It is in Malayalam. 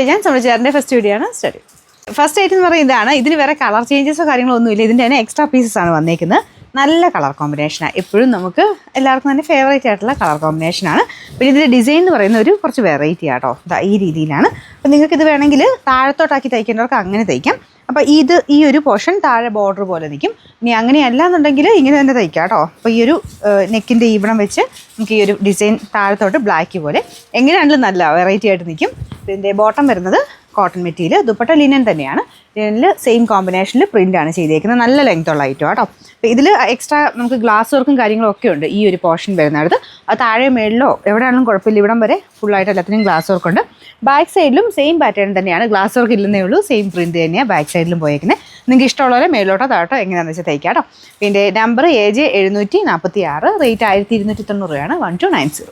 ഞാൻ സമചാറിൻ്റെ ഫസ്റ്റ് വീഡിയോ ആണ് സ്റ്റഡി. ഫസ്റ്റ് ഐറ്റം എന്ന് പറയുന്നത് ഇതാണ്. ഇതിന് വേറെ കളർ ചേഞ്ചസോ കാര്യങ്ങളൊന്നും ഇല്ല. ഇതിൻ്റെ തന്നെ എക്സ്ട്രാ പീസസ് ആണ് വന്നേക്കുന്നത്. നല്ല കളർ കോമ്പിനേഷനാണ്. എപ്പോഴും നമുക്ക് എല്ലാവർക്കും തന്നെ ഫേവറേറ്റ് ആയിട്ടുള്ള കളർ കോമ്പിനേഷനാണ്. പിന്നെ ഇതിൻ്റെ ഡിസൈൻ എന്ന് പറയുന്ന ഒരു കുറച്ച് വെറൈറ്റി ആട്ടോ. ഈ രീതിയിലാണ്. അപ്പോൾ നിങ്ങൾക്കിത് വേണമെങ്കിൽ താഴത്തോട്ടാക്കി തയ്ക്കേണ്ടവർക്ക് അങ്ങനെ തയ്ക്കാം. അപ്പോൾ ഈ ഒരു പോർഷൻ താഴെ ബോർഡർ പോലെ നിൽക്കും. ഇനി അങ്ങനെയല്ല എന്നുണ്ടെങ്കിൽ ഇങ്ങനെ തന്നെ തയ്ക്കാം കേട്ടോ. അപ്പോൾ ഈ ഒരു നെക്കിൻ്റെ ഈവണം വെച്ച് നമുക്ക് ഈ ഒരു ഡിസൈൻ താഴത്തോട്ട് ബ്ലാക്ക് പോലെ എങ്ങനെയാണെങ്കിലും നല്ല വെറൈറ്റി ആയിട്ട് നിൽക്കും. ഇതിൻ്റെ ബോട്ടം വരുന്നത് കോട്ടൺ മെറ്റീരിയൽ, ദുപ്പട്ട ലിനൻ തന്നെയാണ്. ലിനനിൽ സെയിം കോമ്പിനേഷനിൽ പ്രിൻ്റാണ് ചെയ്തേക്കുന്നത്. നല്ല ലെങ്ത് ഉള്ള ഐറ്റം കേട്ടോ. അപ്പോൾ ഇതിൽ എക്സ്ട്രാ നമുക്ക് ഗ്ലാസ് വർക്കും കാര്യങ്ങളും ഒക്കെ ഉണ്ട്. ഈ ഒരു പോർഷൻ വരുന്നിടത്ത് അത് താഴെ മേളിലോ എവിടെയാണെങ്കിലും കുഴപ്പമില്ല. ഇവിടം വരെ ഫുള്ളായിട്ട് എല്ലാത്തിനും ഗ്ലാസ് വർക്ക് ഉണ്ട്. ബാക്ക് സൈഡിലും സെയിം പാറ്റേൺ തന്നെയാണ്. ഗ്ലാസ് വർക്ക് ഇല്ലെന്നേ ഉള്ളൂ. സെയിം പ്രിൻറ്റ് തന്നെയാണ് ബാക്ക് സൈഡിലും പോയേക്കുന്നത്. നിങ്ങൾക്ക് ഇഷ്ടമുള്ളവരെ മേളിലോട്ടോ താഴോട്ടോ എങ്ങനെയാണെന്ന് വെച്ചാൽ തയ്ക്കാം കേട്ടോ. പിന്നെ നമ്പർ AJ 746, റേറ്റ് 1290 രൂപയാണ്. 1290.